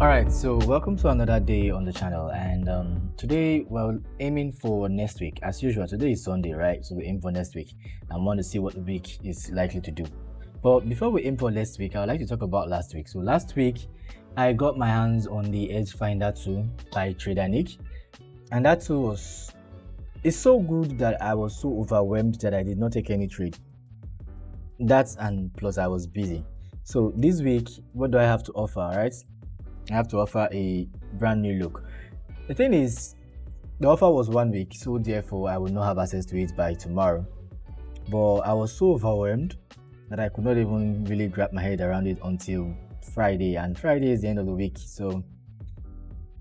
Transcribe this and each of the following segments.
Alright, so welcome to another day on the channel, and today we're aiming for next week. As usual, today is Sunday, right? So we aim for next week and want to see what the week is likely to do. But before we aim for next week, I would like to talk about last week. So last week I got my hands on the Edge Finder tool by Trader Nick, and that tool is so good that I was so overwhelmed that I did not take any trade. That's, and plus I was busy. So this week, what do I have to offer, right? I have to offer a brand new look. The thing is, the offer was 1 week, so therefore I will not have access to it by tomorrow. But I was so overwhelmed that I could not even really grab my head around it until Friday, and Friday is the end of the week, so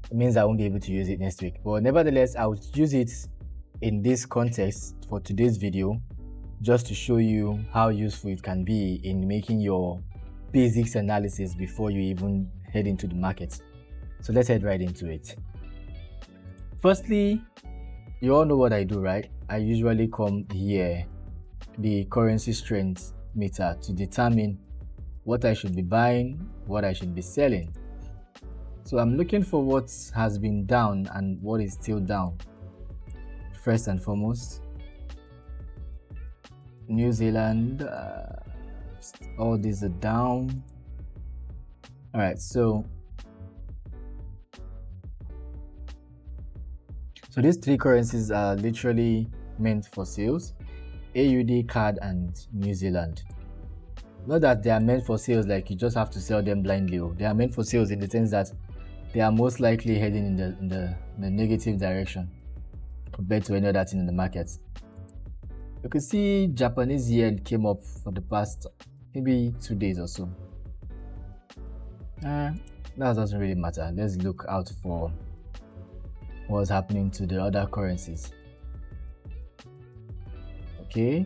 it means I won't be able to use it next week. But nevertheless, I will use it in this context for today's video, just to show you how useful it can be in making your basics analysis before you even head into the market. So let's head right into it. Firstly, you all know what I do, right? I usually come here, the currency strength meter, to determine what I should be buying, what I should be selling. So I'm looking for what has been down and what is still down. First and foremost, New Zealand, all these are down. All right, so these three currencies are literally meant for sales: AUDCAD and New Zealand. Not that they are meant for sales like you just have to sell them blindly. They are meant for sales in the sense that they are most likely heading in the negative direction compared to any other thing in the market. You can see Japanese yen came up for the past maybe 2 days or so. That doesn't really matter. Let's look out for what's happening to the other currencies. Okay,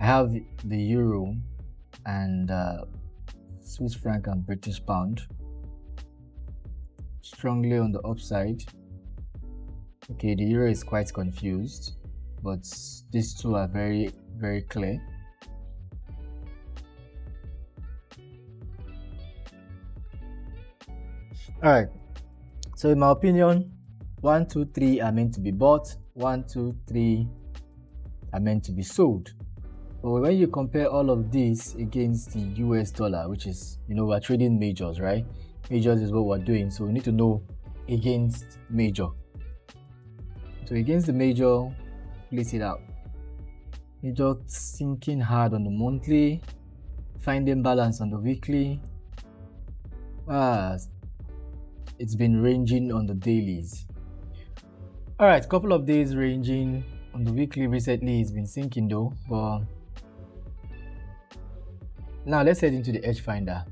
I have the euro and Swiss franc and British pound strongly on the upside. Okay, the euro is quite confused, but these two are very, very clear. All right, so in my opinion, 1, 2, 3 are meant to be bought, 1, 2, 3 are meant to be sold. But when you compare all of these against the US dollar, which is, we're trading majors, right? Majors is what we're doing, so we need to know against major. So against the major, place it out. Major sinking hard on the monthly, finding balance on the weekly. It's been ranging on the dailies. All right, couple of days ranging on the weekly recently. It's been sinking though, but now let's head into the Edge Finder.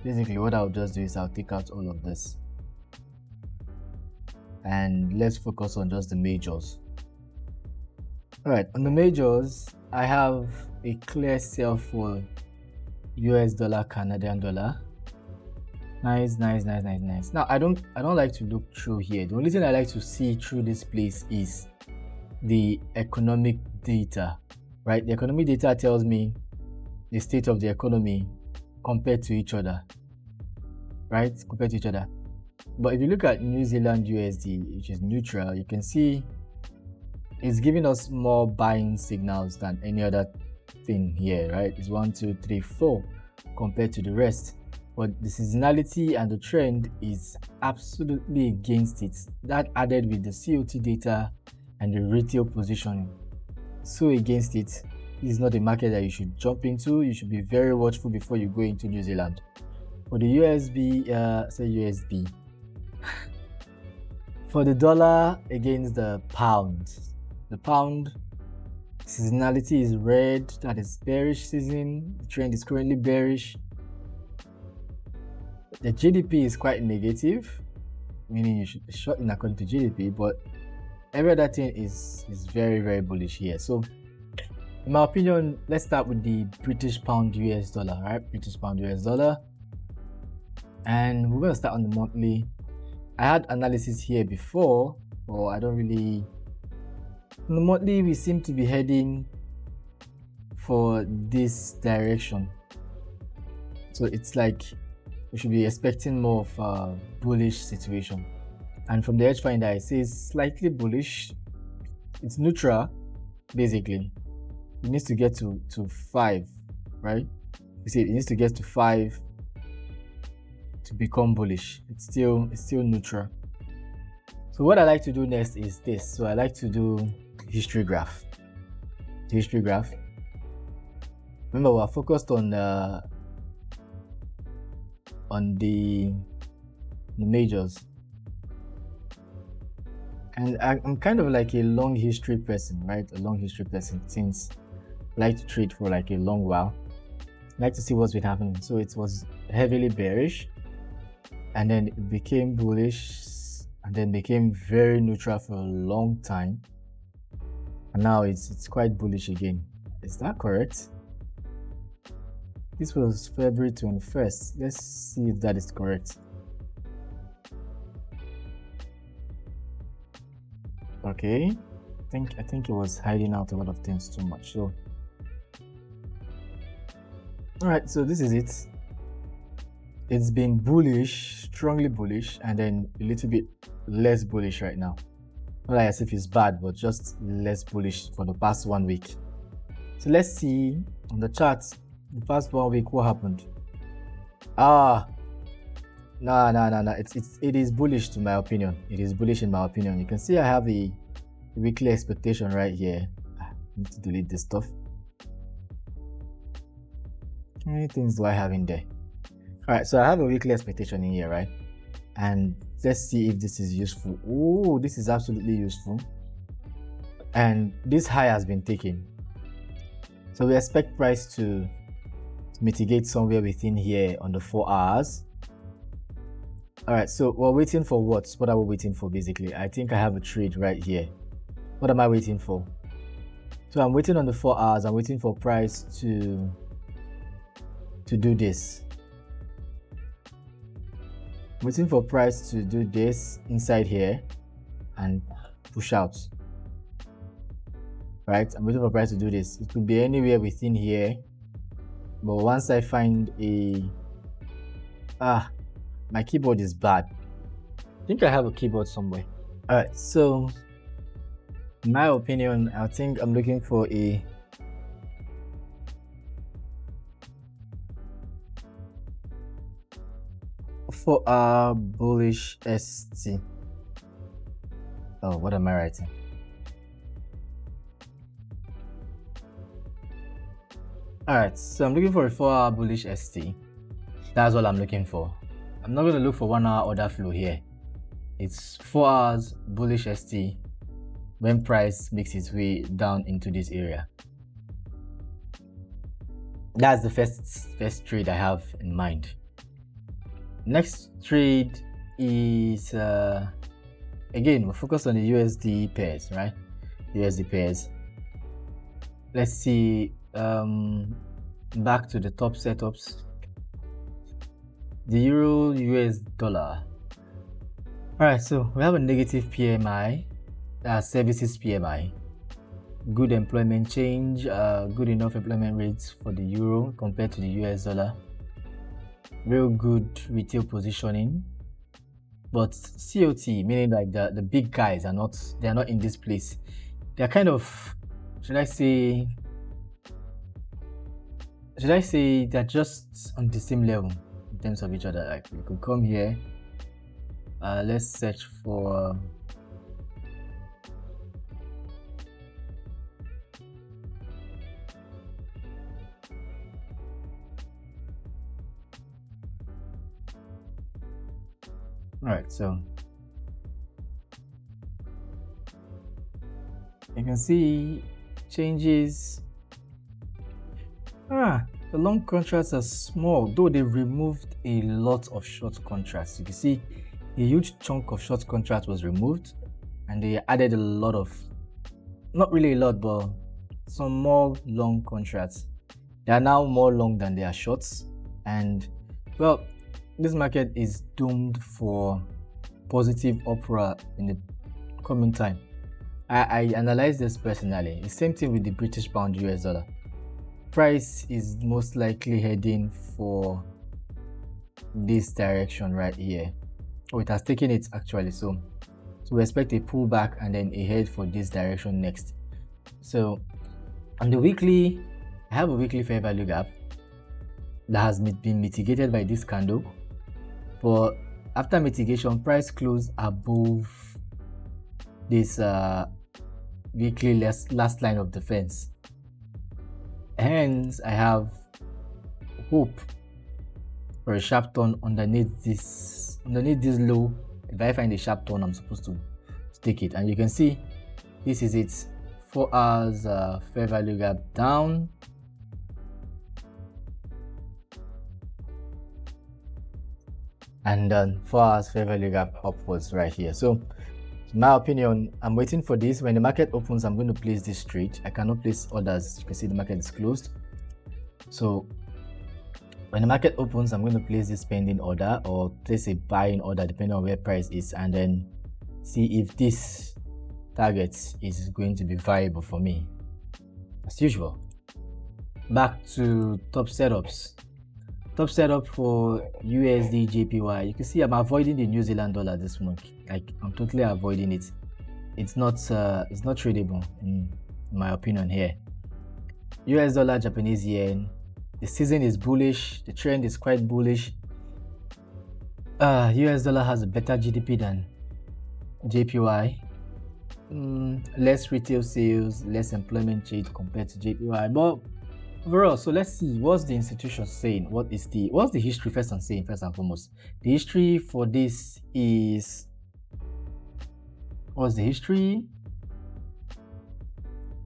Basically what I'll just do is I'll take out all of this and let's focus on just the majors. All right, on the majors, I have a clear sell for US dollar, Canadian dollar. Nice. Now I don't like to look through here. The only thing I like to see through this place is the economic data, right? The economic data tells me the state of the economy compared to each other, right? Compared to each other. But if you look at New Zealand USD, which is neutral, you can see it's giving us more buying signals than any other thing here, right? It's 1, 2, 3, 4 compared to the rest. But the seasonality and the trend is absolutely against it. That added with the COT data and the retail positioning, so against it. This is not a market that you should jump into. You should be very watchful before you go into New Zealand. For the USD, for the dollar against the pound seasonality is red. That is bearish season. The trend is currently bearish. The GDP is quite negative, meaning you should be shorting according to GDP, but every other thing is very, very bullish here. So in my opinion, let's start with the British pound US dollar, right? British pound US dollar, and we're going to start on the monthly. I had analysis here before, but I don't really. On the monthly, we seem to be heading for this direction. So it's like we should be expecting more of a bullish situation. And from the edge finder, it says slightly bullish. It's neutral, basically. It needs to get to 5, right? You see, it needs to get to 5 to become bullish. It's still neutral. So what I like to do next is this. So I like to do history graph. The history graph. Remember, we're focused on the majors. And I'm kind of like a long history person, right? A long history person, since I like to trade for like a long while. I like to see what's been happening. So it was heavily bearish, and then it became bullish, and then became very neutral for a long time, and now it's quite bullish again. Is that correct? This was February 21st. Let's see if that is correct. Okay, I think it was hiding out a lot of things too much. So all right, so this is it. It's been bullish, strongly bullish, and then a little bit less bullish right now. Not like as if it's bad, but just less bullish for the past 1 week. So let's see on the chart, the past 1 week, what happened. No. It is bullish to my opinion. It is bullish in my opinion. You can see I have a weekly expectation right here. I need to delete this stuff. How many things do I have in there? All right, so I have a weekly expectation in here, right? And let's see if this is useful. Oh, this is absolutely useful. And this high has been taken. So we expect price to mitigate somewhere within here on the 4 hours. All right, so we're waiting for what? What are we waiting for basically? I think I have a trade right here. What am I waiting for? So I'm waiting on the 4 hours. I'm waiting for price to do this. I'm waiting for price to do this inside here and push out. Right? I'm waiting for price to do this. It could be anywhere within here. But once I find a my keyboard is bad. I think I have a keyboard somewhere. All right, so in my opinion, I think I'm looking for a bullish ST. Oh, what am I writing? All right, so I'm looking for a 4-hour bullish ST. That's all I'm looking for. I'm not going to look for 1 hour order flow here. It's 4 hours bullish ST when price makes its way down into this area. That's the first trade I have in mind. Next trade is again, we're focused on the USD pairs, right? USD pairs. Let's see, back to the top setups. The euro US dollar. All right, so we have a negative PMI, services PMI, good employment change, good enough employment rates for the euro compared to the US dollar, real good retail positioning. But COT, meaning like the big guys they're not in this place. They're kind of, should I say they're just on the same level in terms of each other. Like we could come here, let's search for all right, so you can see changes. The long contracts are small, though they removed a lot of short contracts. You can see a huge chunk of short contracts was removed, and they added a lot of, not really a lot, but some more long contracts. They are now more long than they are shorts, and well, this market is doomed for positive upward in the coming time. I analyze this personally. The same thing with the British pound US dollar. Price is most likely heading for this direction right here. Oh, it has taken it actually. So we expect a pullback and then a head for this direction next. So on the weekly, I have a weekly fair value gap that has been mitigated by this candle, but after mitigation, price closed above this weekly last line of defense. Hence, I have hope for a sharp turn underneath this low. If I find a sharp turn, I'm supposed to take it, and you can see this is it. 4 hours fair value gap down, and then 4 hours fair value gap upwards right here. So in my opinion, I'm waiting for this. When the market opens, I'm going to place this trade. I cannot place others. You can see the market is closed. So when the market opens, I'm going to place this pending order or place a buying order depending on where price is, and then see if this target is going to be viable for me. As usual, back to top setups. Top setup for USDJPY. You can see I'm avoiding the New Zealand dollar this month. Like, I'm totally avoiding it. It's not tradable in my opinion here. US dollar, Japanese yen. The season is bullish. The trend is quite bullish. US dollar has a better GDP than JPY. Less retail sales, less employment rate compared to JPY. But overall, so let's see what's the institution saying. What's the history first and foremost. The history for this is, what's the history?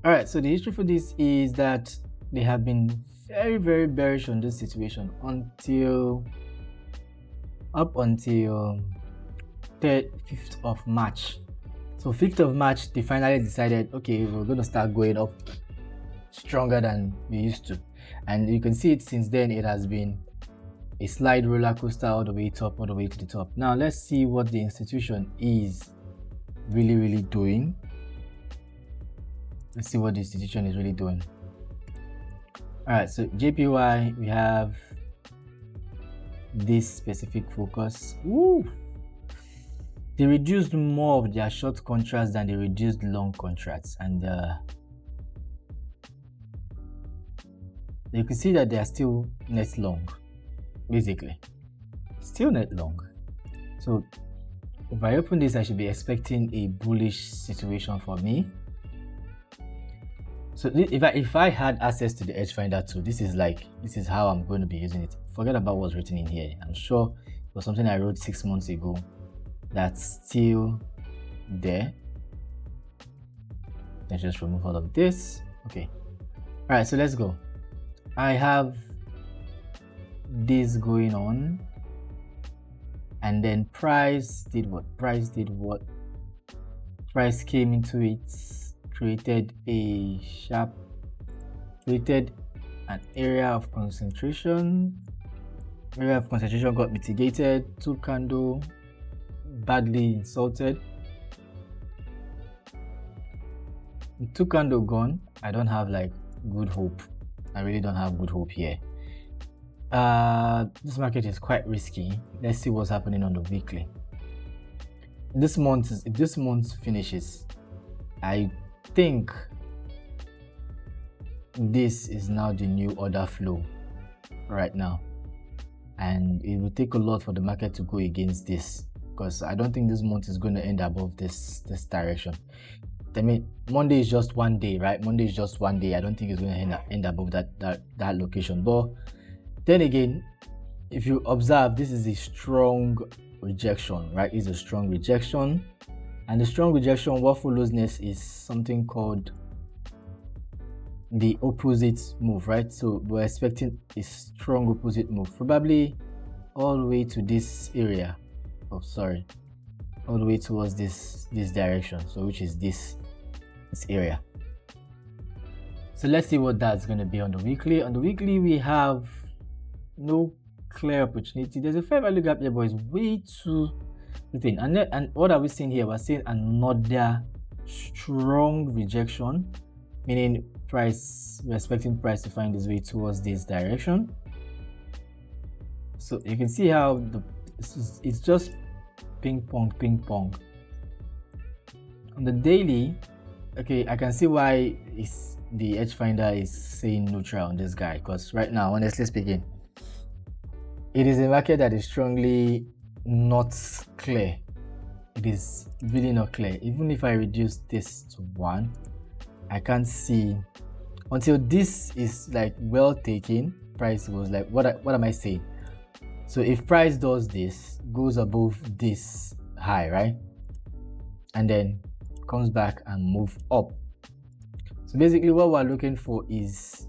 All right, so the history for this is that they have been very, very bearish on this situation up until 5th of March. So 5th of March, they finally decided, okay, we're going to start going up stronger than we used to. And you can see it since then. It has been a slide roller coaster all the way top, all the way to the top. Now let's see what the institution is really doing. Let's see what the institution is really doing. All right, so JPY, we have this specific focus. Woo! They reduced more of their short contracts than they reduced long contracts, and you can see that they are still net long, basically still net long. So if I open this, I should be expecting a bullish situation for me. So if I had access to the edge finder tool, this is how I'm going to be using it. Forget about what's written in here. I'm sure it was something I wrote 6 months ago that's still there. Let's just remove all of this. Okay, all right, so let's go. I have this going on, and then price did what? Price came into it, created an area of concentration. Area of concentration got mitigated. 2 candle, badly insulted. With 2 candle gone, I don't have like good hope. I really don't have good hope here. This market is quite risky. Let's see what's happening on the weekly. If this month finishes, I think this is now the new order flow right now, and it will take a lot for the market to go against this, because I don't think this month is going to end above this direction. I mean, Monday is just one day, right? Monday is just one day. I don't think it's going to end above that location. But then again, if you observe, this is a strong rejection, right? It's a strong rejection, and the strong rejection, what follows next is something called the opposite move, right? So we're expecting a strong opposite move, probably all the way to this area. Oh, sorry, all the way towards this direction. So which is this area. So let's see what that's going to be on the weekly. On the weekly, we have no clear opportunity. There's a fair value gap here, but it's way too thin. And what are we seeing here? We're seeing another strong rejection, meaning we're expecting price to find its way towards this direction. So you can see how it's just ping pong. On the daily, okay, I can see why the edge finder is saying neutral on this guy, because right now, honestly speaking, it is a market that is strongly not clear. It is really not clear. Even if I reduce this to 1, I can't see until this is like well taken. Price was like, what am I saying? So if price does this, goes above this high, right, and then comes back and move up. So basically what we're looking for is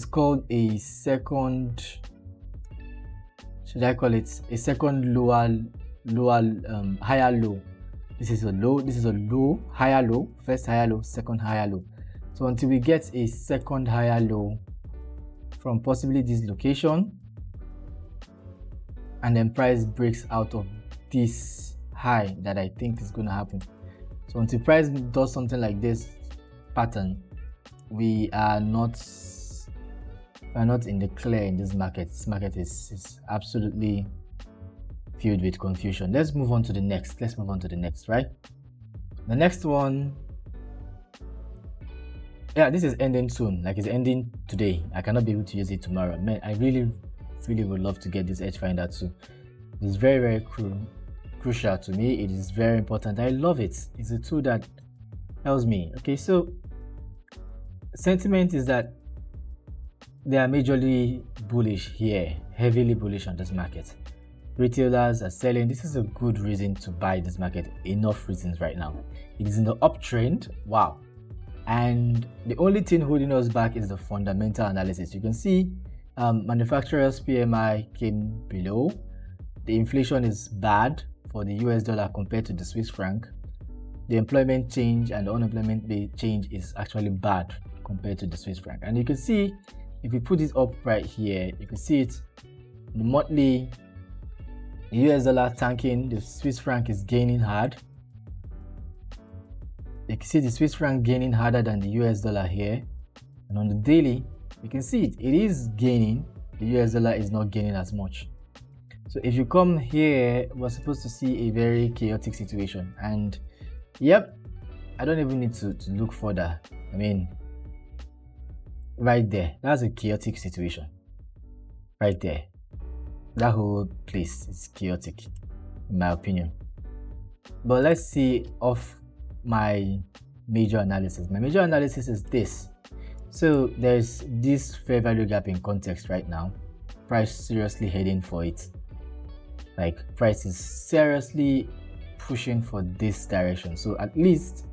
called a second, should I call it a second higher low. This is a low, this is a low, higher low, first higher low, second higher low. So until we get a second higher low from possibly this location, and then price breaks out of this high that I think is going to happen. So until price does something like this pattern, we are not in the clear in this market. This market is absolutely filled with confusion. Let's move on to the next. Right? The next one, yeah, this is ending soon. Like, it's ending today. I cannot be able to use it tomorrow. Man, I really would love to get this edge finder too. It's very crucial to me. It is very important. I love it. It's a tool that helps me. Okay, so sentiment is that they are majorly bullish here, heavily bullish on this market. Retailers are selling. This is a good reason to buy this market. Enough reasons right now. It is in the uptrend. Wow. And the only thing holding us back is the fundamental analysis. You can see manufacturers PMI came below. The inflation is bad for the US dollar compared to the Swiss franc. The employment change and the unemployment change is actually bad compared to the Swiss franc. And you can see, if we put it up right here, you can see it monthly. The US dollar tanking, the Swiss franc is gaining hard. You can see the Swiss franc gaining harder than the US dollar here. And on the daily, you can see it is gaining. The US dollar is not gaining as much. So if you come here, we're supposed to see a very chaotic situation. And yep, I don't even need to look further. I mean, right there, that's a chaotic situation. Right there. That whole place is chaotic, in my opinion. But let's see off my major analysis. My major analysis is this. So there's this fair value gap in context right now. Price seriously heading for it. Like, price is seriously pushing for this direction. So at least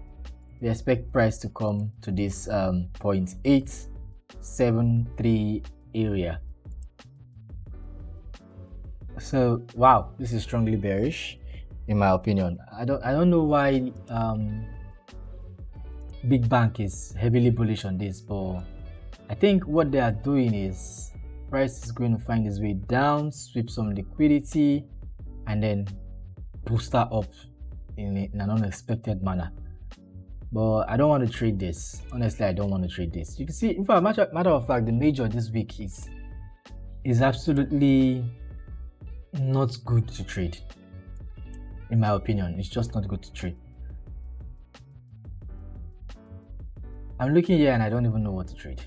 we expect price to come to this 0.873 area. So wow, this is strongly bearish in my opinion. I don't know why big bank is heavily bullish on this, but I think what they are doing is price is going to find its way down, sweep some liquidity, and then booster up in an unexpected manner. But I don't want to trade this. Honestly, I don't want to trade this. You can see, in fact, matter of fact, the major this week is absolutely not good to trade. In my opinion, it's just not good to trade. I'm looking here and I don't even know what to trade.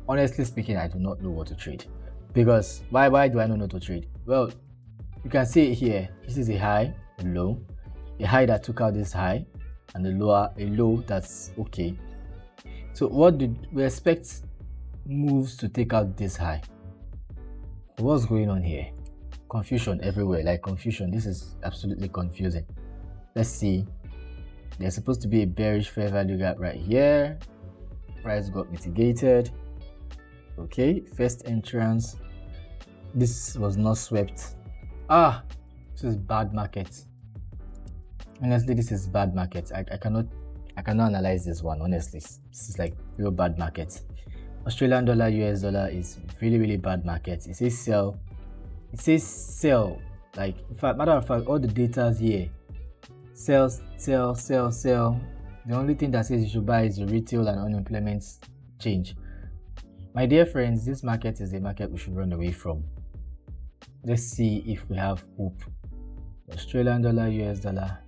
Honestly speaking, I do not know what to trade. Because why do I not know to trade? Well, you can see it here. This is a high, a low, a high that took out this high, and a low that's okay. So what did we expect? Moves to take out this high. What's going on here? Confusion everywhere, like confusion. This is absolutely confusing. Let's see. There's supposed to be a bearish fair value gap right here. Price got mitigated. Okay, first entrance. This was not swept. This is bad market. Honestly, this is bad market. I cannot analyze this one. Honestly, this is like real bad market. Australian dollar, US dollar is really bad market. It says sell. It says sell. Like, in fact, matter of fact, all the data here. Sell. The only thing that says you should buy is your retail and unemployment change. My dear friends, this market is a market we should run away from. Let's see if we have hope. Australian dollar, US dollar.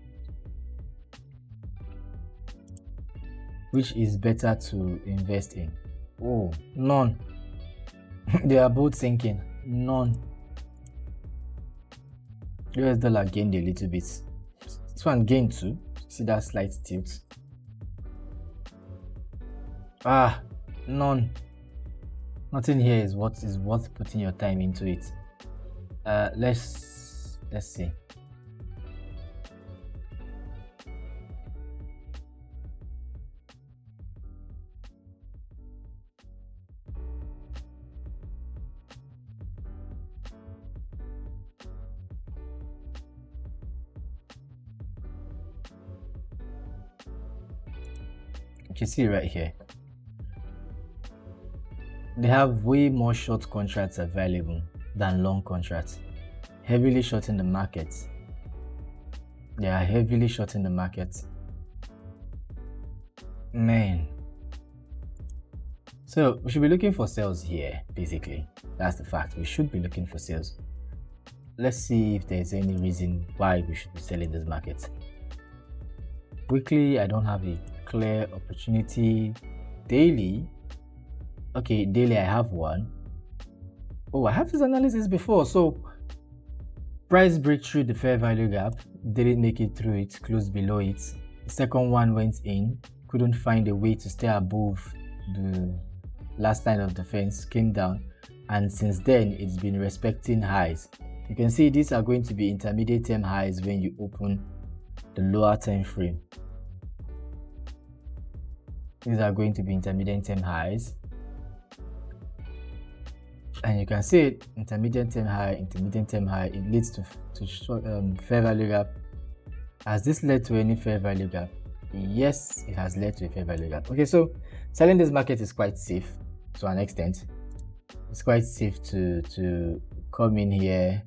Which is better to invest in? Oh, none. They are both sinking. None. US dollar gained a little bit. This one gained too. See that slight tilt? None. Nothing here is worth putting your time into it. Let's see. You can see right here. They have way more short contracts available than long contracts. Heavily shorting the market. They are heavily shorting the market. Man. So we should be looking for sales here, basically. That's the fact. We should be looking for sales. Let's see if there's any reason why we should be selling this market. Weekly, I don't have a clear opportunity. Daily, okay, daily I have one. Oh, I have this analysis before. So price break through the fair value gap, didn't make it through it, closed below it. The second one went in, couldn't find a way to stay above the last line of defense, came down, and since then it's been respecting highs. You can see these are going to be intermediate term highs when you open the lower time frame. These are going to be intermediate term highs, and you can see it, intermediate term high, it leads to short, fair value gap. Has this led to any fair value gap? Yes, it has led to a fair value gap. Okay, so selling this market is quite safe to an extent. It's quite safe to come in here,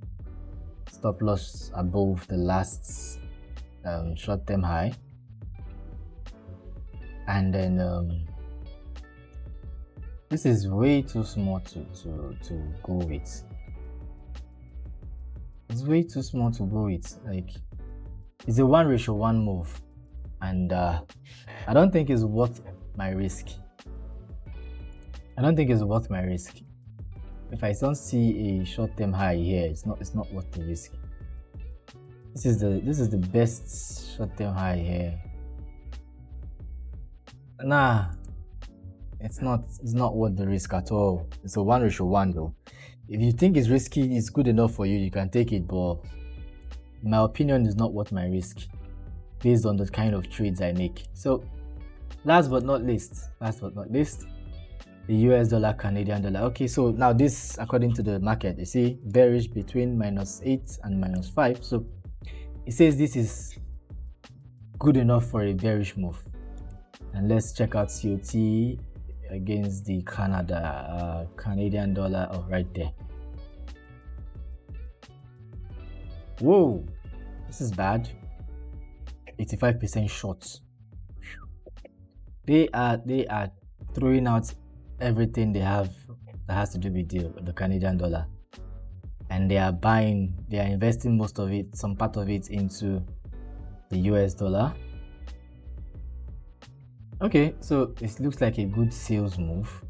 stop loss above the last short-term high, and then this is way too small to go with. It's way too small to go with. Like, it's a 1:1 move, and I don't think it's worth my risk. If I don't see a short-term high here, it's not worth the risk. This is the best short-term high here. Nah, it's not worth the risk at all. It's a 1:1 though. If you think it's risky, it's good enough for you, you can take it, but in my opinion, it's not worth my risk based on the kind of trades I make. So last but not least, the US dollar, Canadian dollar. Okay, so now this, according to the market, you see bearish between -8 and -5. So it says this is good enough for a bearish move. And let's check out COT against the Canadian dollar. Oh, right there. Whoa, this is bad. 85% short. They are throwing out everything they have that has to do with the Canadian dollar, and they are investing most of it, some part of it, into the US dollar. Okay, so it looks like a good sales move.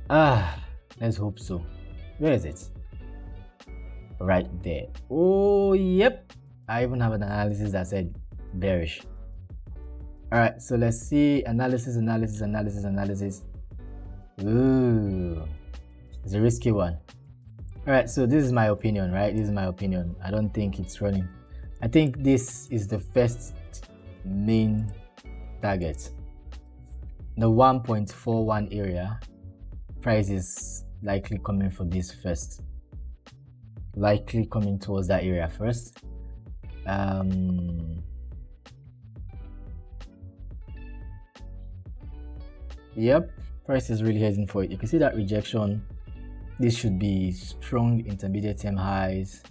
Let's hope so. Where is it? Right there. Oh, yep. I even have an analysis that said bearish. All right, so let's see analysis. Ooh, it's a risky one. All right, so this is my opinion, right? I don't think it's running. I think this is the first main target. The 1.41 area price is likely coming for this first. Likely coming towards that area first. Yep, price is really heading for it. You can see that rejection. This should be strong intermediate term highs.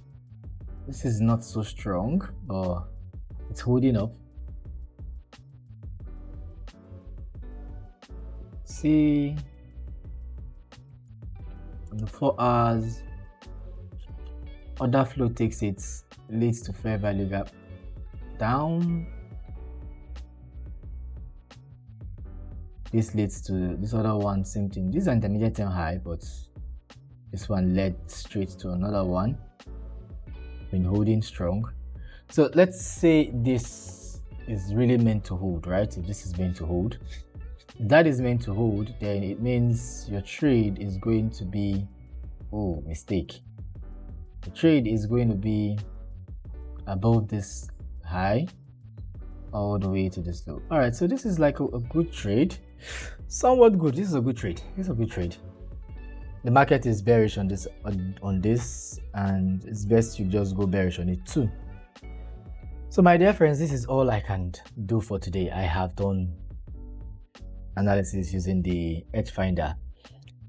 This is not so strong, but it's holding up. See, On the 4 hours, order flow takes it, leads to fair value gap down. This leads to this other one, same thing. This is an intermediate term high, but this one led straight to another one. Been holding strong. So let's say this is really meant to hold, right? If this is meant to hold, if that is meant to hold, then it means your trade is going to be, oh, mistake. The trade is going to be above this high all the way to this low. All right, so this is like a good trade, somewhat good. This is a good trade. This is a good trade. The market is bearish on this, and it's best you just go bearish on it too. So my dear friends, this is all I can do for today. I have done analysis using the Edge Finder.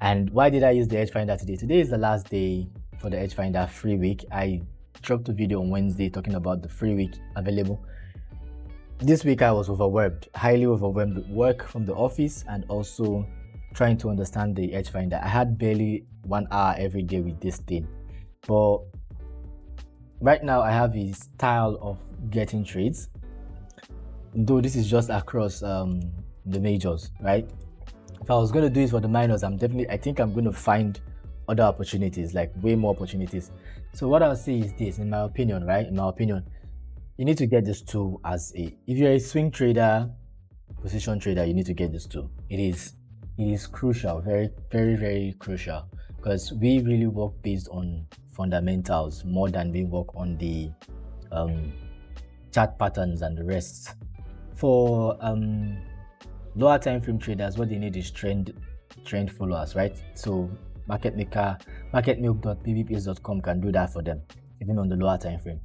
And why did I use the Edge Finder today? Today is the last day for the Edge Finder free week. I dropped a video on Wednesday talking about the free week available. This week I was overwhelmed, highly overwhelmed with work from the office and also trying to understand the Edge Finder. I had barely 1 hour every day with this thing, but right now I have a style of getting trades, though this is just across the majors, right? If I was going to do it for the minors, I think I'm going to find other opportunities, like way more opportunities. So what I'll say is this, in my opinion, right? In my opinion, you need to get this tool if you're a swing trader, position trader, you need to get this tool. It is crucial, very, very, very crucial, because we really work based on fundamentals more than we work on the chart patterns and the rest. For lower time frame traders, what they need is trend followers, right? So marketmilk.bbps.com can do that for them, even on the lower time frame.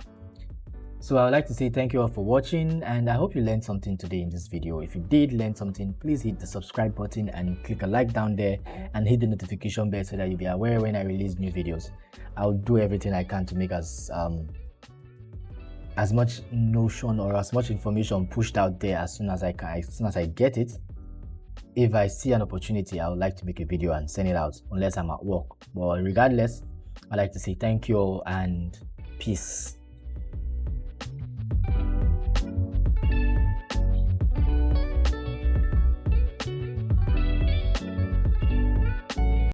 So I would like to say thank you all for watching, and I hope you learned something today in this video. If you did learn something, please hit the subscribe button and click a like down there and hit the notification bell so that you'll be aware when I release new videos. I'll do everything I can to make as much notion or as much information pushed out there as soon as I can, as soon as I get it. If I see an opportunity, I would like to make a video and send it out, unless I'm at work. But regardless, I'd like to say thank you all and peace.